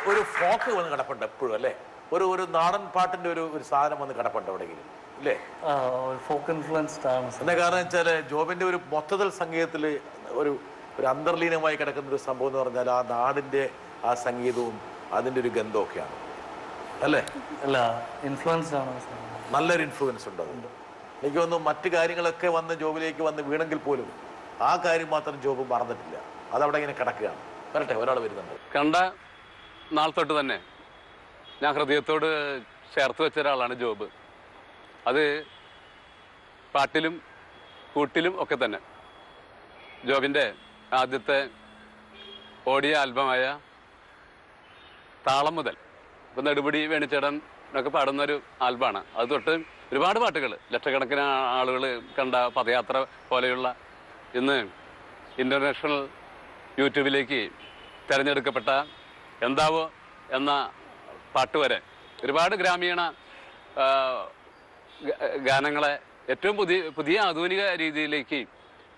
ഒരു ഫോക്ക് വന്ന് കിടപ്പുണ്ട് എപ്പോഴും അല്ലേ? ഒരു നാടൻ പാട്ടിന്റെ ഒരു സാധനം വന്ന് കിടപ്പുണ്ട് എവിടെയെങ്കിലും ഇല്ലേ? ഫോക്ക് ഇൻഫ്ലുവൻസ്ഡ് ആണ്. എന്താ കാരണം വെച്ചാൽ ജോബിന്റെ ഒരു മൊത്തത്തിൽ സംഗീതത്തിൽ ഒരു അന്തർലീനമായി കിടക്കുന്ന ഒരു സംഭവം എന്ന് പറഞ്ഞാൽ ആ നാടിന്റെ ആ സംഗീതവും അതിന്റെ ഒരു ഗന്ധമൊക്കെയാണ് അല്ലേ? അല്ല, ഇൻഫ്ലുവൻസ്ഡ് ആണ്. നല്ലൊരു ഇൻഫ്ലുവൻസ് ഉണ്ട് അതുകൊണ്ട്. എനിക്ക് തോന്നുന്നു മറ്റു കാര്യങ്ങളൊക്കെ വന്ന് ജോബിലേക്ക് വന്ന് വീണെങ്കിൽ പോലും ആ കാര്യം മാത്രം ജോബ് മറന്നിട്ടില്ല. അതവിടെ ഇങ്ങനെ കിടക്കുകയാണ്. വരട്ടെ, ഒരാൾ വരുന്നുണ്ട്. കണ്ട നാൾ തൊട്ട് തന്നെ ഞാൻ ഹൃദയത്തോട് ചേർത്ത് വെച്ച ഒരാളാണ് ജോബ്. അത് പാട്ടിലും കൂട്ടിലും ഒക്കെ തന്നെ. ജോബിൻ്റെ ആദ്യത്തെ ഓഡിയോ ആൽബമായ താളം മുതൽ ഇപ്പം നെടുപടി വേണിച്ചേടൻ ഒക്കെ പാടുന്നൊരു ആൽബമാണ്. അത് തൊട്ട് ഒരുപാട് പാട്ടുകൾ, ലക്ഷക്കണക്കിന് ആളുകൾ കണ്ട പദയാത്ര പോലെയുള്ള, ഇന്ന് ഇൻ്റർനാഷണൽ യൂട്യൂബിലേക്ക് തിരഞ്ഞെടുക്കപ്പെട്ട എന്താവോ എന്ന പാട്ട് വരെ ഒരുപാട് ഗ്രാമീണ ഗാനങ്ങളെ ഏറ്റവും പുതിയ ആധുനിക രീതിയിലേക്ക്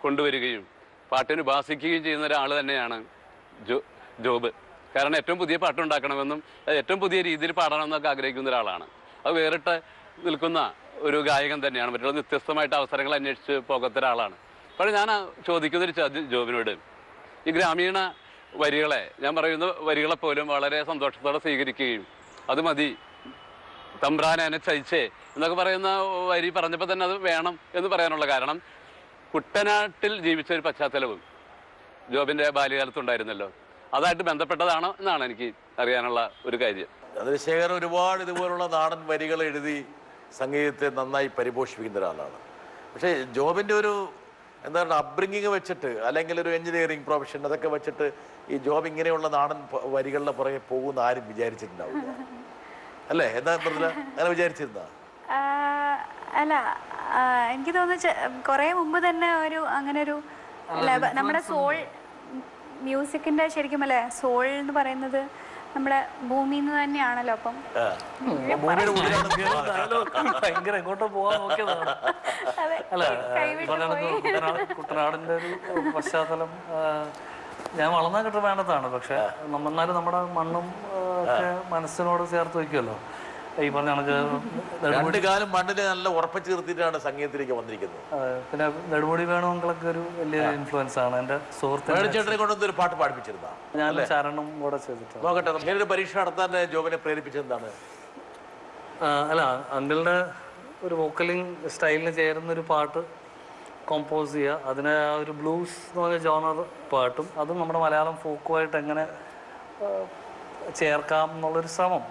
കൊണ്ടുവരികയും പാട്ടിന് ഉപാസിക്കുകയും ചെയ്യുന്ന ഒരാൾ തന്നെയാണ് ജോബ്. കാരണം ഏറ്റവും പുതിയ പാട്ടുണ്ടാക്കണമെന്നും ഏറ്റവും പുതിയ രീതിയിൽ പാടണമെന്നൊക്കെ ആഗ്രഹിക്കുന്ന ഒരാളാണ്. അത് വേറിട്ട് നിൽക്കുന്ന ഒരു ഗായകൻ തന്നെയാണ്. മറ്റുള്ള വ്യത്യസ്തമായിട്ട് അവസരങ്ങൾ അന്വേഷിച്ച് പോകാത്ത ഒരാളാണ്. അപ്പോൾ ഞാൻ ചോദിക്കുന്നൊരു ചോദ്യം ജോബിനോട്, ഈ ഗ്രാമീണ വരികളെ, ഞാൻ പറയുന്ന വരികളെപ്പോലും വളരെ സന്തോഷത്തോടെ സ്വീകരിക്കുകയും അത് മതി തമ്പ്രാനെ എന്നെ ചതിച്ചേ എന്നൊക്കെ പറയുന്ന വരി പറഞ്ഞപ്പോൾ തന്നെ അത് വേണം എന്ന് പറയാനുള്ള കാരണം, കുട്ടനാട്ടിൽ ജീവിച്ച ഒരു പശ്ചാത്തലവും ജോബിൻ്റെ ബാല്യകാലത്തുണ്ടായിരുന്നല്ലോ. അതായിട്ട് ബന്ധപ്പെട്ടതാണോ എന്നാണ് എനിക്ക് അറിയാനുള്ള ഒരു കാര്യം. ചന്ദ്രശേഖർ ഒരുപാട് ഇതുപോലുള്ള നാടൻ വരികൾ എഴുതി സംഗീതത്തെ നന്നായി പരിപോഷിപ്പിക്കുന്ന ഒരാളാണ്. പക്ഷേ ജോബിൻ്റെ ഒരു എന്താണ് അപ്ബ്രിങ്ങിങ് വെച്ചിട്ട്, അല്ലെങ്കിൽ ഒരു എഞ്ചിനീയറിംഗ് പ്രൊഫഷൻ അതൊക്കെ വെച്ചിട്ട് ഈ ജോബ് ഇങ്ങനെയുള്ള നാടൻ വരികളുടെ പുറകെ പോകുന്ന ആരും വിചാരിച്ചിട്ടുണ്ടാവില്ല അല്ലേ? എന്താ അങ്ങനെ വിചാരിച്ചിരുന്ന? അല്ല, എനിക്ക് തോന്നുന്നു കുറെ മുമ്പ് തന്നെ അങ്ങനെ ഒരു നമ്മുടെ സോൾ മ്യൂസിക്കിന്റെ ശരിക്കും അല്ലേ, സോൾ എന്ന് പറയുന്നത് നമ്മുടെ ഭൂമിയിൽ നിന്ന് തന്നെയാണല്ലോ. അപ്പം ഭയങ്കര എങ്ങോട്ടോ പോവാൻ നോക്കിയതാണ്. അല്ല, കുട്ടനാടിന്റെ ഒരു പശ്ചാത്തലം ഞാൻ വളർന്ന കിട്ടവേണ്ടതാണ്. പക്ഷെ എന്നാലും നമ്മുടെ മണ്ണും ഒക്കെ മനസ്സിനോട് ചേർത്ത് വയ്ക്കുമല്ലോ. ഈ പറഞ്ഞ രണ്ട് കാലം മണ്ണിനെ നല്ല ഉറപ്പിച്ച് നിർത്തിയിട്ടാണ് സംഗീതത്തിലേക്ക് വന്നിരിക്കുന്നത്. പിന്നെ നെടുമുടി വേണുമക്കളൊക്കെ ഒരു വലിയ ഇൻഫ്ലുവൻസ് ആണ്. എന്റെ സുഹൃത്തുക്കളെ കൊണ്ടൊരു പാട്ട് പാടിപ്പിച്ചിരുന്ന ഞാൻ ചരണം കൂടെ ചെയ്തിട്ടുണ്ട്. നോക്കട്ടെ, ഇങ്ങനൊരു പരീക്ഷ നടത്താൻ ജോബിനെ പ്രേരിപ്പിച്ചെന്താണ്? അല്ല, അങ്കിളുടെ ഒരു വോക്കലിംഗ് സ്റ്റൈലിന് ചേരുന്നൊരു പാട്ട് കോമ്പോസ് ചെയ്യുക, അതിനെ ഒരു ബ്ലൂസ് എന്ന് പറഞ്ഞ ജോണർ പാട്ടും അതും നമ്മുടെ മലയാളം ഫോക്കുമായിട്ട് എങ്ങനെ ചേർക്കാം എന്നുള്ളൊരു ശ്രമം,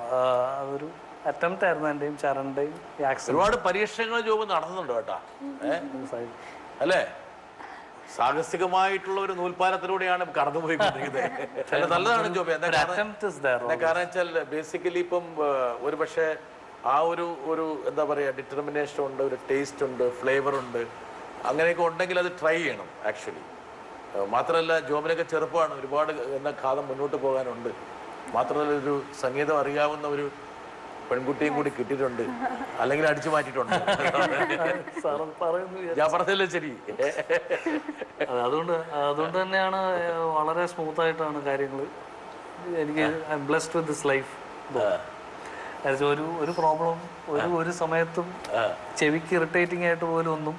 അതൊരു അറ്റംപ്റ്റ് ആയിരുന്നു എൻ്റെയും ചരണിൻ്റെയും. ഒരുപാട് പരീക്ഷണങ്ങൾ ജോബ് നടത്തുന്നുണ്ട് കേട്ടാ അല്ലേ? സാഹസികമായിട്ടുള്ള ഒരു നൂൽപ്പാലത്തിലൂടെയാണ് കടന്നുപോയിക്കൊണ്ടിരിക്കുന്നത്. നല്ലതാണ് ജോബ്. കാരണം വെച്ചാൽ ബേസിക്കലി ഇപ്പം ഒരു പക്ഷേ ആ ഒരു എന്താ പറയുക, ഡിറ്റർമിനേഷൻ ഉണ്ട്, ഒരു ടേസ്റ്റ് ഉണ്ട്, ഫ്ലേവർ ഉണ്ട്, അങ്ങനെയൊക്കെ ഉണ്ടെങ്കിൽ അത് ട്രൈ ചെയ്യണം ആക്ച്വലി. മാത്രമല്ല ജോബിനൊക്കെ ചെറുപ്പമാണ്, ഒരുപാട് എന്നാ കാലം മുന്നോട്ട് പോകാനുണ്ട്. മാത്രമല്ല ഒരു സംഗീതം അറിയാവുന്ന ഒരു പെൺകുട്ടിയും കൂടി കിട്ടിയിട്ടുണ്ട്, അല്ലെങ്കിൽ അടിച്ചു മാറ്റിയിട്ടുണ്ട്. ഞാൻ പറഞ്ഞല്ലേ ശരി. അതുകൊണ്ട് തന്നെയാണ് വളരെ സ്മൂത്ത് ആയിട്ടാണ് കാര്യങ്ങൾ. എനിക്ക് I M blessed with this life. ഒരു പ്രോബ്ലം ഒരു സമയത്തും ചെവിക്ക് ഇറിറ്റേറ്റിംഗ് ആയിട്ട് പോലും ഒന്നും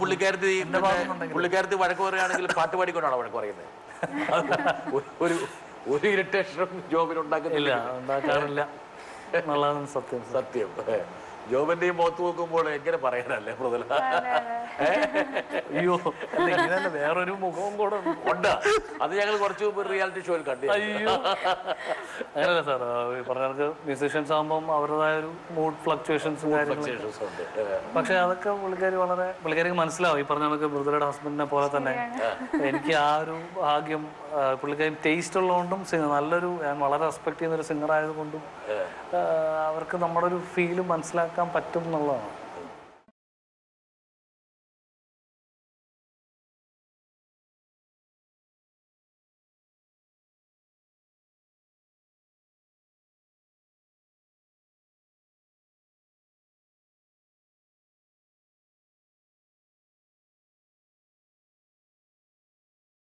പുള്ളിക്കാരത്തി വഴക്ക് പറയുകയാണെങ്കിൽ പാട്ട് പാടിക്കൊണ്ടാണ് വഴക്ക് പറയുന്നത്. ഒരു ഇറിറ്റേഷനും ജോബിനുണ്ടാക്കുന്നില്ല, ഉണ്ടാക്കാറില്ല എന്നുള്ളതാണ് സത്യം. സത്യം. ജോബിന്റെ ഈ മുഖത്ത് നോക്കുമ്പോൾ എങ്ങനെ പറയാനല്ലേ മൃദുല? അയ്യോ, ഇങ്ങനെയല്ല, വേറൊരു മുഖവും കൂടെ ഉണ്ട്. അത് ഞങ്ങൾ കുറച്ച് റിയാലിറ്റി ഷോയിൽ കണ്ടു. അയ്യോ, അങ്ങനല്ല സാർ. പറഞ്ഞ മ്യൂസീഷ്യൻസ് ആകുമ്പം അവരുടേതായ ഒരു മൂഡ് ഫ്ലക്ച്വേഷൻസും കാര്യങ്ങളും ഉണ്ട്. പക്ഷെ അതൊക്കെ പുള്ളിക്കാരിക്ക് മനസ്സിലാവും. ഈ പറഞ്ഞ കണക്ക് മൃദുലയുടെ ഹസ്ബൻഡിനെ പോലെ തന്നെ എനിക്ക് ആ ഒരു ഭാഗ്യം, പുള്ളിക്കാരി ടേസ്റ്റ് ഉള്ളതുകൊണ്ടും നല്ലൊരു, ഞാൻ വളരെ റെസ്പെക്ട് ചെയ്യുന്ന ഒരു സിംഗർ ആയതുകൊണ്ടും അവർക്ക് നമ്മുടെ ഒരു ഫീല് മനസ്സിലാക്കാൻ പറ്റും എന്നുള്ളതാണ്.